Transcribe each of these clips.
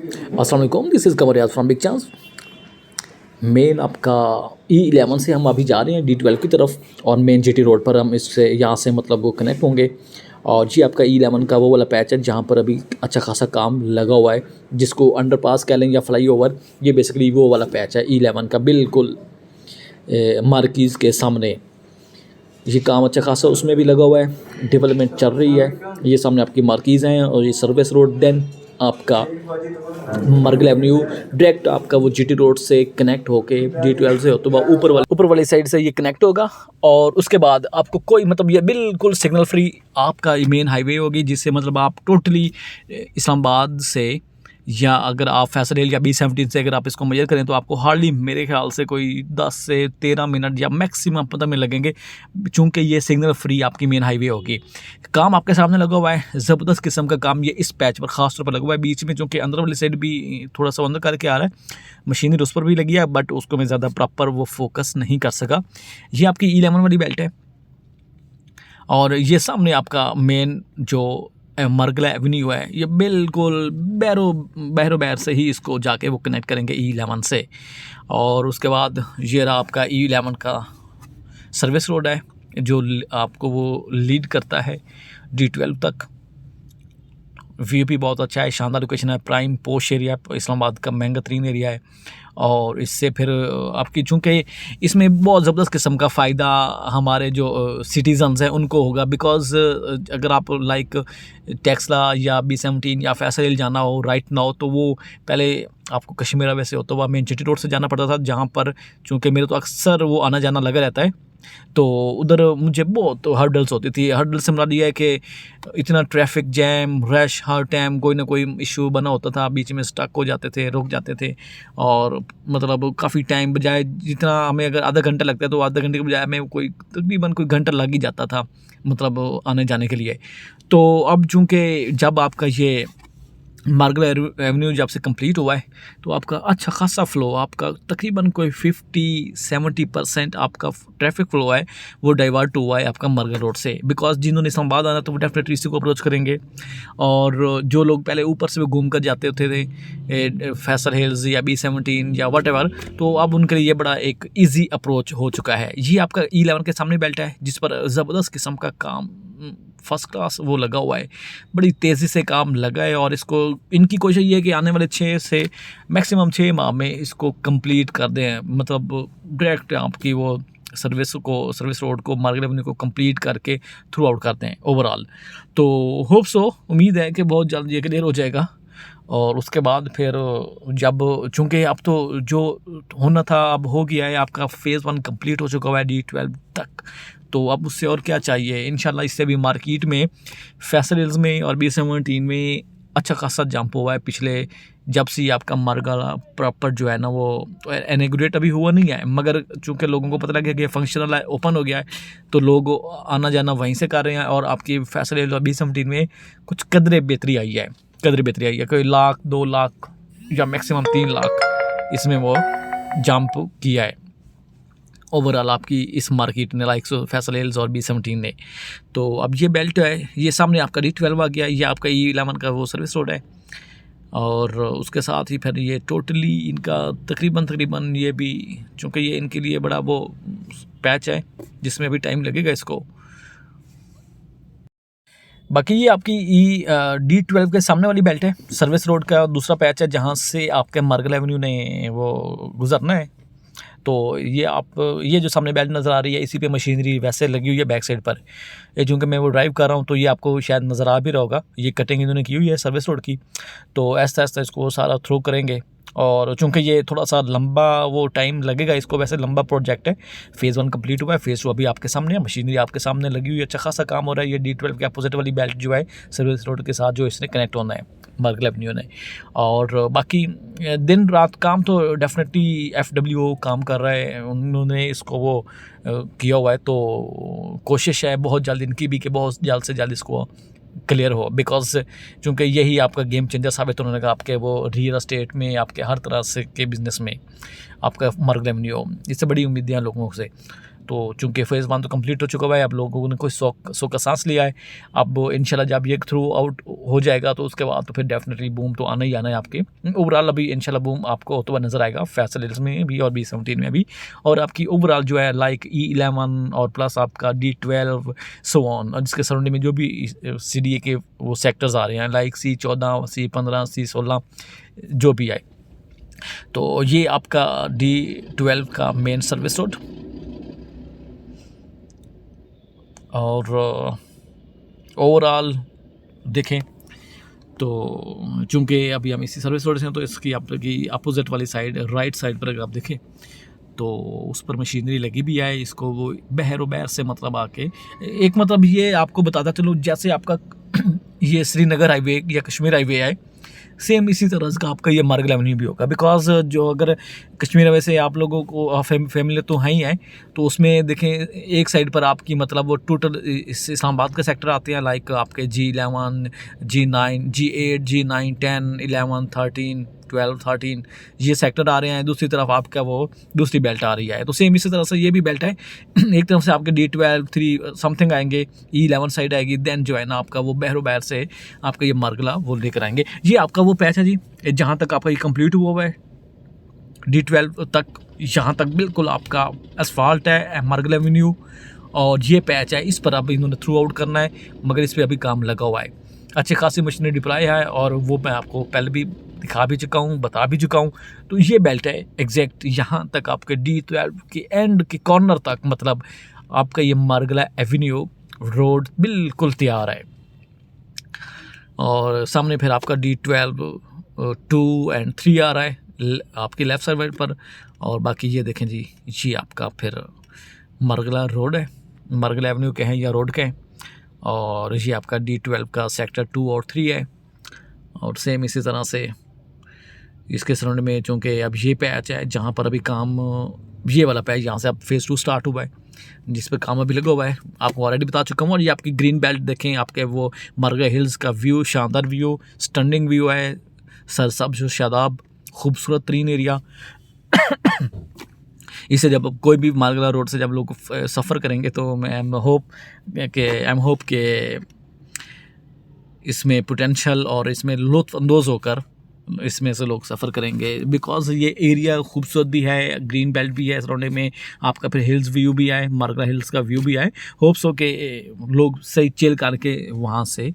अस्सलाम वालेकुम, this is Qamar Riyaz from big chance. मेन आपका E11 से हम अभी जा रहे हैं D12 की तरफ और मेन GT रोड पर हम इससे यहाँ से मतलब वो कनेक्ट होंगे। और जी आपका E11 का वो वाला पैच है जहाँ पर अभी अच्छा खासा काम लगा हुआ है, जिसको अंडरपास कह लें या फ्लाईओवर। ये बेसिकली वो वाला पैच है E11 का, बिल्कुल मार्किज़ के सामने। ये काम अच्छा खासा उसमें भी लगा हुआ है, डेवलपमेंट चल रही है। ये सामने आपकी मार्किज़ हैं और ये सर्विस रोड, देन आपका मरगल एवेन्यू डायरेक्ट आपका वो GT रोड से कनेक्ट होके D12 से होते हुए ऊपर वाली साइड से ये कनेक्ट होगा। और उसके बाद आपको कोई मतलब ये बिल्कुल सिग्नल फ्री आपका मेन हाईवे होगी, जिससे मतलब आप टोटली इस्लामाबाद से या अगर आप फैसल हिल या B17 से अगर आप इसको मेजर करें तो आपको हार्डली मेरे ख्याल से कोई 10 से 13 मिनट या मैक्सिमम 15 मिनट लगेंगे, चूँकि ये सिग्नल फ्री आपकी मेन हाईवे होगी। काम आपके सामने लगा हुआ है, ज़बरदस्त किस्म का काम ये इस पैच पर ख़ास तौर पर लगा हुआ है। बीच में चूँकि अंदर वाली साइड भी थोड़ा सा अंदर करके आ रहा है, मशीनरी उस पर भी लगी है, बट उसको मैं ज़्यादा प्रॉपर वो फोकस नहीं कर सका। ये आपकी E11 वाली बेल्ट है और ये सामने आपका मेन जो मरगला एवेन्यू है, ये बिल्कुल बहरो बैर से ही इसको जाके वो कनेक्ट करेंगे E11 से। और उसके बाद ये रहा आपका E11 का सर्विस रोड है जो आपको वो लीड करता है D12 तक। व्यू भी बहुत अच्छा है, शानदार लोकेशन है, प्राइम पोश एरिया, इस्लामाबाद का महंगा तरीन एरिया है। और इससे फिर आपकी चूँकि इसमें बहुत ज़बरदस्त किस्म का फ़ायदा हमारे जो सिटीज़न्स हैं उनको होगा, बिकॉज़ अगर आप लाइक टेक्सला या B17 या फैसल हिल जाना हो राइट नाउ, तो वो पहले आपको कश्मीरा वैसे होता हुआ मेन GT रोड से जाना पड़ता था, जहाँ पर चूँकि मेरे तो अक्सर वो आना जाना लगा रहता है, तो उधर मुझे बहुत हर्डल्स होती थी। हर्डल से मुराद ये है कि इतना ट्रैफिक जैम रश, हर टाइम कोई ना कोई इशू बना होता था, बीच में स्टक हो जाते थे, रुक जाते थे। और मतलब काफ़ी टाइम बजाय जितना हमें अगर आधा घंटा लगता है तो आधा घंटे के बजाय हमें कोई तकरीबन कोई घंटा लग ही जाता था मतलब आने जाने के लिए। तो अब चूँकि जब आपका ये मार्गल एवेन्यू जब से कंप्लीट हुआ है तो आपका अच्छा खासा फ़्लो, आपका तकरीबन कोई 50-70% आपका ट्रैफिक फ़्लो है वो डाइवर्ट हुआ है आपका मार्गल रोड से। बिकॉज़ जिन्होंने इस्लामाबाद आना तो वो डेफिनेटली इसी को अप्रोच करेंगे, और जो लोग पहले ऊपर से भी घूम कर जाते होते थे फैसल हिल्स या B17 या वटेवर, तो अब उनके लिए बड़ा एक ईजी अप्रोच हो चुका है। ये आपका E11 के सामने बेल्ट है जिस पर ज़बरदस्त किस्म का काम फर्स्ट क्लास वो लगा हुआ है, बड़ी तेज़ी से काम लगा है। और इसको इनकी कोशिश ये है कि आने वाले 6 से मैक्सिमम 6 माह में इसको कंप्लीट कर दें, मतलब डायरेक्ट आपकी वो सर्विस रोड को मार्गल एवेन्यू को कंप्लीट करके थ्रू आउट करते हैं ओवरऑल। तो होप सो, उम्मीद है कि बहुत जल्द ये क्लियर हो जाएगा। और उसके बाद फिर जब चूँकि अब तो जो होना था अब हो गया है, आपका फ़ेज़ 1 कंप्लीट हो चुका हुआ है D12 तक, तो अब उससे और क्या चाहिए। इंशाल्लाह इससे भी मार्केट में फैसल हिल्स में और B17 में अच्छा खासा जंप हुआ है पिछले, जब से आपका मार्गला प्रॉपर जो है ना वो इनॉग्रेट अभी हुआ नहीं है, मगर चूँकि लोगों को पता लग गया कि फंक्शनल है, ओपन हो गया है, तो लोग आना जाना वहीं से कर रहे हैं। और आपकी फैसल हिल और B17 में कुछ कदरे बेहतरी आई है, कोई लाख 2 लाख या मैक्सिमम 3 लाख इसमें वो जंप किया है ओवरऑल आपकी इस मार्केट ने, लाइक फैसल हिल्स और B17 ने। तो अब ये बेल्ट है, ये सामने आपका D12 आ गया, ये आपका E11 का वो सर्विस रोड है। और उसके साथ ही फिर ये टोटली इनका तकरीबन ये भी, चूँकि ये इनके लिए बड़ा वो पैच है जिसमें भी टाइम लगेगा इसको। बाकी ये आपकी D12 के सामने वाली बेल्ट है, सर्विस रोड का दूसरा पैच है जहाँ से आपके मार्गल एवेन्यू ने वो गुजरना है। तो ये जो सामने बेल्ट नज़र आ रही है, इसी पे मशीनरी वैसे लगी हुई है बैक साइड पर। ये चूँकि मैं वो ड्राइव कर रहा हूँ तो ये आपको शायद नज़र आ भी रहा होगा, ये कटिंग इन्होंने की हुई है सर्विस रोड की। तो ऐसा इसको सारा थ्रू करेंगे। और चूँकि ये थोड़ा सा लंबा वो टाइम लगेगा इसको, वैसे लंबा प्रोजेक्ट है। फ़ेज़ 1 कंप्लीट हुआ है, फ़ेज़ 2 अभी आपके सामने है, मशीनरी आपके सामने लगी हुई है, अच्छा खासा काम हो रहा है। ये D12 के अपोजिट वाली बेल्ट जो है सर्विस रोड के साथ जो इसने कनेक्ट होना है मार्गल एवेन्यू ने। और बाकी दिन रात काम तो डेफिनेटली FWO काम कर रहा है, उन्होंने इसको वो किया हुआ है। तो कोशिश है बहुत जल्द इनकी भी कि बहुत जल्द से जल्द इसको क्लियर हो, बिकॉज़ चूँकि यही आपका गेम चेंजर साबित होने लगा आपके वो रियल एस्टेट में, आपके हर तरह से के बिज़नेस में आपका मार्गल एवेन्यू। इससे बड़ी उम्मीदें हैं लोगों से। तो चूँकि फ़ेज़ 1 तो कंप्लीट हो चुका हुआ है, अब लोगों ने कोई सौ का सांस लिया है। अब इंशाल्लाह जब ये थ्रू आउट हो जाएगा तो उसके बाद तो फिर डेफिनेटली बूम तो आना ही आना है आपके। ओवरऑल अभी इंशाल्लाह बूम आपको होता हुआ नज़र आएगा फैसल हिल्स में भी और B17 में भी, और आपकी ओवरऑल जो है लाइक E11 और प्लस आपका D12 सो ऑन, और जिसके सराउंडिंग में जो भी CDA के वो सेक्टर्स आ रहे हैं लाइक C14 C15 C16 जो भी आए। तो ये आपका D12 का मेन सर्विस रोड। और ओवरऑल देखें तो चूँकि अभी हम इसी सर्विस रोड से हैं तो इसकी आपकी अपोजिट वाली साइड राइट साइड पर अगर आप देखें तो उस पर मशीनरी लगी भी है। इसको वो बहर बहर से मतलब आके एक मतलब ये आपको बताता चलो, जैसे आपका ये श्रीनगर हाईवे या कश्मीर हाईवे है, सेम इसी तरह का आपका ये मार्गल एवेन्यू भी होगा। बिकॉज जो अगर कश्मीर हाईवे से आप लोगों को फैमिली तो है ही है, तो उसमें देखें एक साइड पर आपकी मतलब वो टोटल इस्लामाबाद के सेक्टर आते हैं लाइक आपके G11 G9 G8 G9 10 11 13 12 13 ये सेक्टर आ रहे हैं। दूसरी तरफ आपका वो दूसरी बेल्ट आ रही है, तो सेम इसी तरह से ये भी बेल्ट है। एक तरफ से आपके D12 3 समथिंग आएंगे, E11 साइड आएगी, देन जो है ना आपका वो बहरो बहर से आपका ये मार्गला वो लेकर आएंगे। ये आपका वो पैच है जी, जहाँ तक आपका ये कंप्लीट हुआ है D12 तक, यहाँ तक बिल्कुल आपका एसफाल्ट है मार्गल एवेन्यू, और ये पैच है इस पर अब इन्होंने थ्रू आउट करना है, मगर इस पर अभी काम लगा हुआ है। अच्छी खासी मशीनरी डिप्लॉय है और वो मैं आपको पहले भी दिखा भी चुका हूँ, बता भी चुका हूँ। तो ये बेल्ट है एग्जैक्ट यहाँ तक आपके D12 के एंड के कॉर्नर तक, मतलब आपका ये मार्गला एवेन्यू रोड बिल्कुल तैयार है। और सामने फिर आपका D12 2 and 3 आ रहा है आपकी लेफ़्ट साइड पर, और बाकी ये देखें जी, ये आपका फिर मार्गला रोड है, मार्गला एवेन्यू के हैं या रोड के हैं, और ये आपका D12 का सेक्टर 2 और 3 है। और सेम इसी तरह से इसके सराउंड में चूँकि अब ये पैच है जहाँ पर अभी काम, ये वाला पैच यहाँ से अब फेज़ 2 स्टार्ट हुआ है जिस पर काम अभी लगा हुआ है, आपको ऑलरेडी बता चुका हूँ। और ये आपकी ग्रीन बेल्ट देखें, आपके वो मार्गला हिल्स का व्यू, शानदार व्यू, स्टनिंग व्यू है, सरसब्ज़ शादाब खूबसूरत तरीन एरिया। इसे जब कोई भी मार्गला रोड से जब लोग सफ़र करेंगे तो मैं आई एम होप के इसमें पोटेंशियल और इसमें लुत्फ़अंदोज़ होकर इसमें से लोग सफ़र करेंगे। बिकॉज ये एरिया खूबसूरत भी है, ग्रीन बेल्ट भी है सराउंडिंग में, आपका फिर हिल्स व्यू भी है, मार्गला हिल्स का व्यू भी है। होप्स हो के लोग सही चिल करके वहाँ से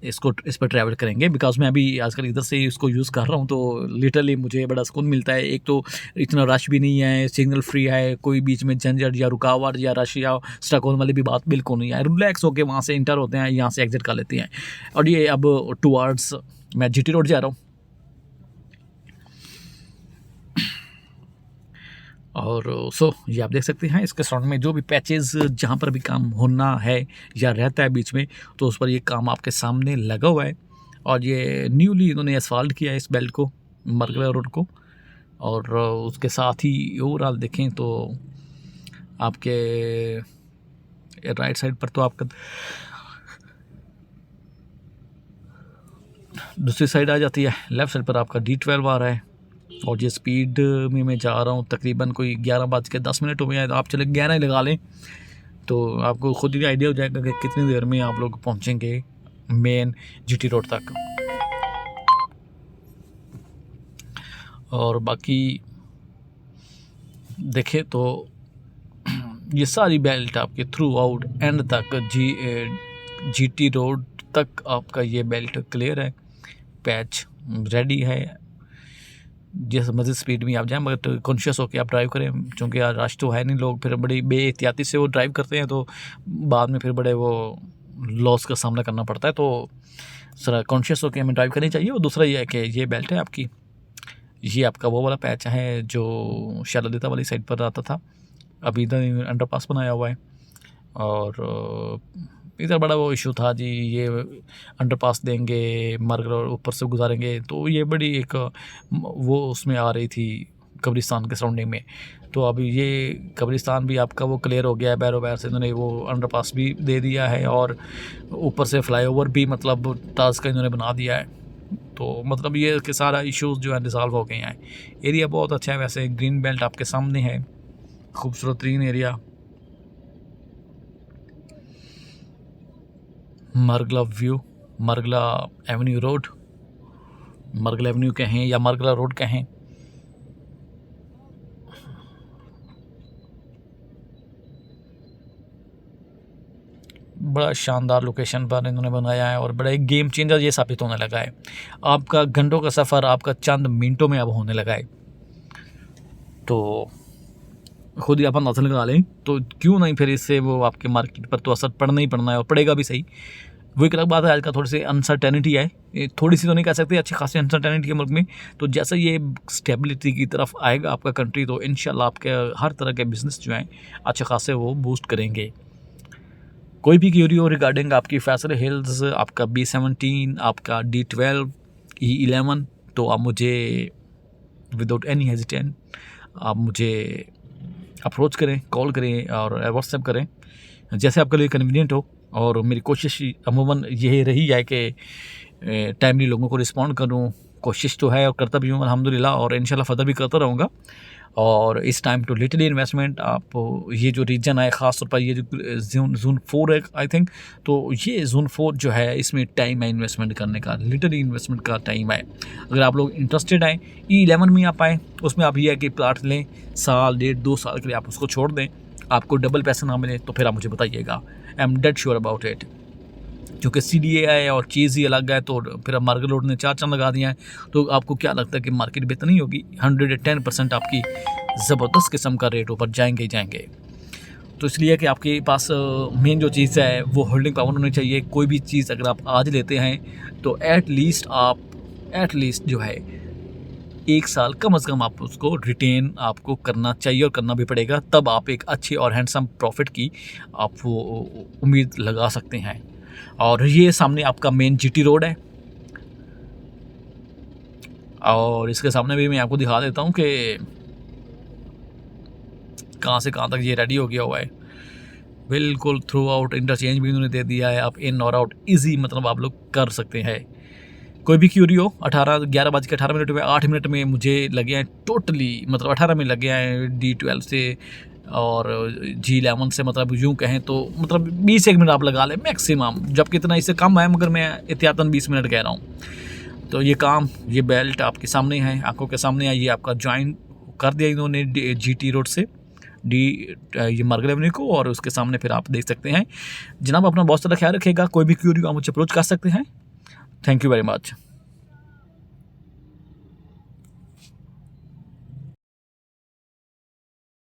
इस पर ट्रैवल करेंगे। बिकॉज मैं अभी आजकल इधर से इसको यूज़ कर रहा हूँ तो लिटरली मुझे बड़ा सुकून मिलता है। एक तो इतना रश भी नहीं है, सिग्नल फ्री है, कोई बीच में झंझट या रुकावट या रश या स्टक होने वाली भी बात बिल्कुल नहीं है। रिलैक्स होकर वहाँ से इंटर होते हैं, यहाँ से एग्जिट कर लेते हैं। और ये अब टुवर्ड्स मैं GT रोड जा रहा हूँ, और सो ये आप देख सकते हैं इसके सराउंड में जो भी पैचेस जहाँ पर भी काम होना है या रहता है बीच में, तो उस पर ये काम आपके सामने लगा हुआ है। और ये न्यूली इन्होंने एसफाल्ट किया है इस बेल्ट को, मार्गला रोड को। और उसके साथ ही ओवरऑल देखें तो आपके राइट साइड पर तो आपका दूसरी साइड आ जाती है, लेफ़्ट साइड पर आपका D12 आ रहा है। और ये स्पीड में मैं जा रहा हूँ तकरीबन कोई 11:10 हो गया है, तो आप चले 11 ही लगा लें तो आपको खुद ही आइडिया हो जाएगा कि कितनी देर में आप लोग पहुँचेंगे मेन GT रोड तक। और बाकी देखें तो ये सारी बेल्ट आपके थ्रू आउट एंड तक GT रोड तक आपका ये बेल्ट क्लियर है, पैच रेडी है। जिस मज़ीद स्पीड में आप जाएँ मगर कॉन्शियस होकर आप ड्राइव करें, क्योंकि रश तो है नहीं, लोग फिर बड़ी बेएहतियाती से वो ड्राइव करते हैं तो बाद में फिर बड़े वो लॉस का सामना करना पड़ता है। तो सर कॉन्शियस होकर हमें ड्राइव करनी चाहिए। और दूसरा ये है कि ये बेल्ट है आपकी, ये आपका वो वाला पैच है जो शालदिता वाली साइड पर आता था, अभी इधर अंडरपास बनाया हुआ है। और इधर बड़ा वो इशू था जी, ये अंडरपास देंगे मार्गला ऊपर से गुजारेंगे, तो ये बड़ी एक वो उसमें आ रही थी कब्रिस्तान के सराउंडिंग में। तो अभी ये कब्रिस्तान भी आपका वो क्लियर हो गया है, बैरो बैर से इन्होंने वो अंडरपास भी दे दिया है, और ऊपर से फ्लाईओवर भी मतलब टास्क का इन्होंने बना दिया है। तो मतलब ये कि सारा इश्यूज़ जो है रिजॉल्व हो गए हैं। एरिया बहुत अच्छा है, वैसे ग्रीन बेल्ट आपके सामने है, खूबसूरत तरीन area. Margalla view, Margalla Avenue road, Margalla Avenue कहें या मरगला रोड कहें। बड़ा शानदार लोकेशन पर इन्होंने बनाया है और बड़ा एक गेम चेंजर ये साबित होने लगा है। आपका घंटों का सफ़र आपका चंद मिनटों में अब होने लगा है। तो खुद ही आप अंदाज़ा लगा लें, तो क्यों नहीं फिर इससे वो आपके मार्केट पर तो असर पड़ना ही पड़ना है और पड़ेगा भी सही। वो एक अलग बात है, आज का थोड़ी सी अनसर्टेनिटी है, ये थोड़ी सी तो नहीं कह सकते, अच्छी खासी अनसर्टेनिटी है मुल्क में। तो जैसे ये स्टेबिलिटी की तरफ आएगा आपका कंट्री, तो इंशाल्लाह आपके हर तरह के बिज़नेस जो हैं अच्छे खासे वो बूस्ट करेंगे। कोई भी क्यूरी हो रिगार्डिंग आपकी फैसल हिल्स, आपका B17, आपका D12, E11, तो आप मुझे विदाउट एनी हेजिटेंट आप मुझे अप्रोच करें, कॉल करें और व्हाट्सएप करें, जैसे आपके लिए कन्वीनियंट हो। और मेरी कोशिश अमूमन यही रही है कि टाइमली लोगों को रिस्पॉन्ड करूं। कोशिश तो है और करता भी हूँ अल्हम्दुलिल्लाह, और इंशाल्लाह फर्दर भी करता रहूँगा। और इस टाइम टू लिटरली इन्वेस्टमेंट, आप ये जो रीजन है ख़ास तौर पर ये जो जोन 4 है आई थिंक, तो ये जोन 4 जो है इसमें टाइम है इन्वेस्टमेंट करने का, लिटरली इन्वेस्टमेंट का टाइम है। अगर आप लोग इंटरेस्टेड हैं E11 में आप आएँ, उसमें आप ये है कि प्लाट लें, साल 1.5-2 साल के लिए आप उसको छोड़ दें, आपको डबल पैसे ना मिले तो फिर आप मुझे बताइएगा। I am dead sure about it. क्योंकि CDA है और चीज़ ही अलग है, तो फिर अब मार्केट लोड ने 4 चांद लगा दिया है, तो आपको क्या लगता है कि मार्केट बेहतर नहीं होगी? 110% आपकी ज़बरदस्त किस्म का रेट ऊपर जाएंगे ही जाएंगे। तो इसलिए कि आपके पास मेन जो चीज़ है वो होल्डिंग पावर होनी चाहिए। कोई भी चीज़ अगर आप आज लेते हैं तो एट लीस्ट जो है 1 साल कम अज़ कम आप उसको रिटेन आपको करना चाहिए और करना भी पड़ेगा, तब आप एक अच्छे और हैंडसम प्रॉफिट की आप वो उम्मीद लगा सकते हैं। और ये सामने आपका मेन GT रोड है, और इसके सामने भी मैं आपको दिखा देता हूँ कि कहाँ से कहाँ तक ये रेडी हो गया हुआ है। बिल्कुल थ्रू आउट इंटरचेंज भी उन्होंने दे दिया है, आप इन और आउट ईजी मतलब आप लोग कर सकते हैं। कोई भी क्यूरी हो, 11:18 में 8 मिनट में मुझे लगे हैं टोटली, मतलब 18 में लगे हैं D12 से और G11 से, मतलब यूँ कहें तो मतलब 20 मिनट आप लगा लें मैक्सिमम, जबकि इतना इससे कम है, मगर मैं एहतियातन 20 मिनट कह रहा हूँ। तो ये काम, ये बेल्ट आपके सामने है, आंखों के सामने है, ये आपका ज्वाइन कर दिया इन्होंने GT रोड से ये मार्गल एवेन्यू को, और उसके सामने फिर आप देख सकते हैं। जनाब अपना बहुत सारा ख्याल रखिएगा, कोई भी क्यूरी आप मुझे अप्रोच कर सकते हैं। Thank you very much.